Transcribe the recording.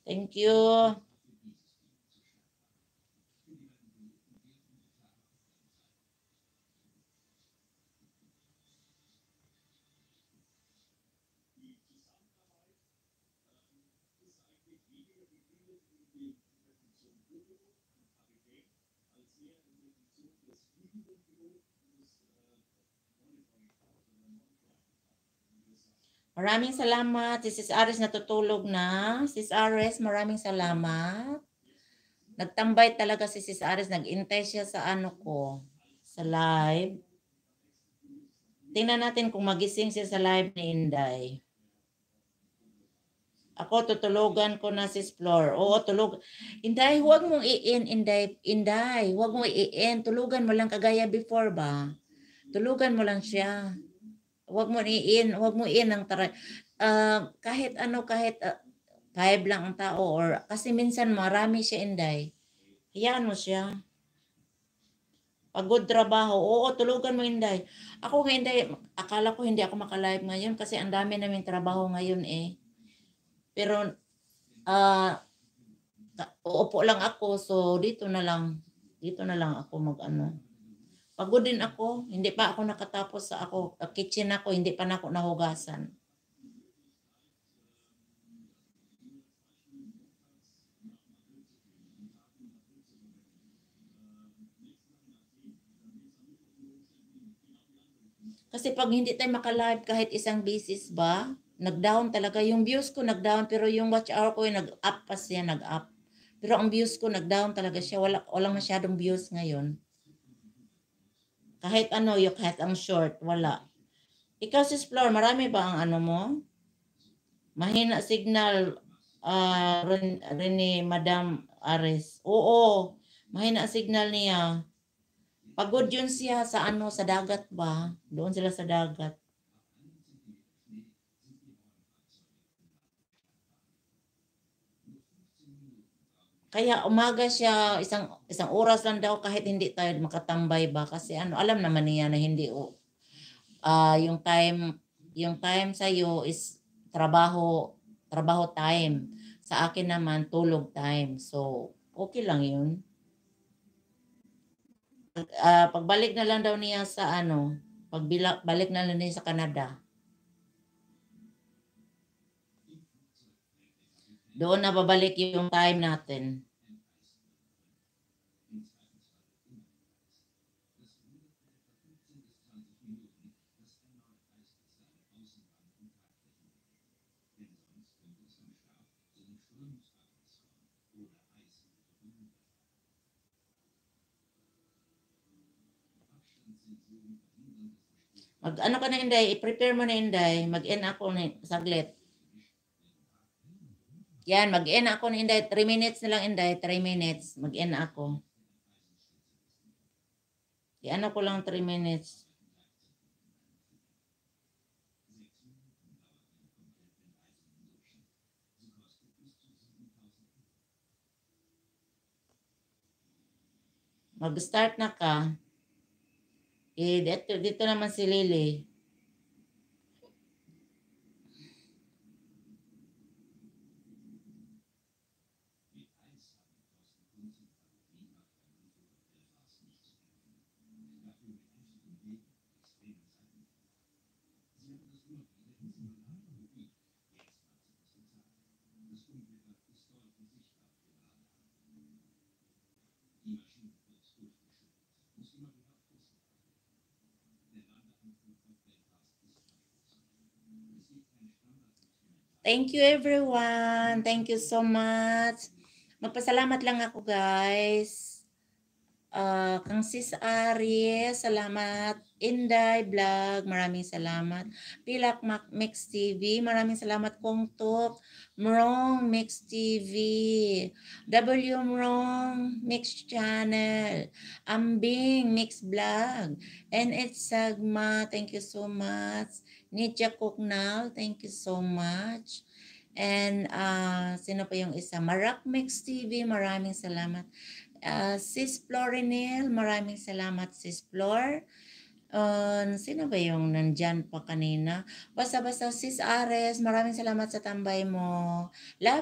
Thank you. Maraming salamat. Si Sis Aris natutulog na. Sis Aris, maraming salamat. Nagtambay talaga si Sis Aris. Nag-intay siya sa ano ko, sa live. Tingnan natin kung magising siya sa live ni Inday. Ako, tutulugan ko na si Flor. Oo, tulog. Inday, huwag mong i-in, Inday. Inday, huwag mong i-in. Tulugan mo lang kagaya before ba? Tulugan mo lang siya. Huwag mo i-in. Huwag mo in ang tara. Kahit ano, kahit 5 lang ang tao. Or, kasi minsan marami siya, Inday. Hayaan mo siya. Pagod trabaho. Oo, tulugan mo, Inday. Ako nga, Inday, akala ko hindi ako makalive ngayon kasi ang dami namin trabaho ngayon eh. Pero, uupo lang ako. So, dito na lang ako mag-ano. Pagod din ako. Hindi pa ako nakatapos sa ako. Kitchen ako, hindi pa na ako nahugasan. Kasi pag hindi tayo makalive kahit isang beses ba, nag-down talaga. Yung views ko nag-down, pero yung watch hour ko nag-up pa siya, nag-up. Pero ang views ko nag-down talaga siya. Walang masyadong views ngayon. Kahit ano, yung kahit ang short, wala. Ikaw, Sis Flor, marami ba ang ano mo? Mahina signal rin ni Madam Ares. Oo, mahina signal niya. Pagod yun siya sa ano, sa dagat ba? Doon sila sa dagat. Kaya umaga siya, isang oras lang daw kahit hindi tayo makatambay ba kasi ano, alam naman niya na hindi yung time sa iyo is trabaho time. Sa akin naman tulog time. So, okay lang 'yun. Pagbalik na lang daw niya sa ano, balik na lang niya sa Canada. Doon na babalik yung time natin. Ano ka na, Inday, i-prepare mo na, Inday. Mag-in ako na saglit. Yan, mag-in ako na, Inday. 3 minutes na lang, Inday. 3 minutes. Mag-in ako. I-ano ko lang 3 minutes. Mag-start na ka. Dito naman si Lily. Thank you, everyone. Thank you so much. Magpasalamat lang ako, guys. Kang Sis Aries, salamat. Inday Vlog, maraming salamat. Pilak Mix TV, maraming salamat. Kong Tok, Mrong Mix TV, W Mrong Mix Channel, Ambing Mix Vlog, and it's Sagma, thank you so much. Nitya Kuknal, thank you so much. And sino pa yung isa? Marak Mix TV, maraming salamat. Sis Florinel, maraming salamat Sis Flor. Sino ba yung nandyan pa kanina? Basta Sis Ares, maraming salamat sa tambay mo. Love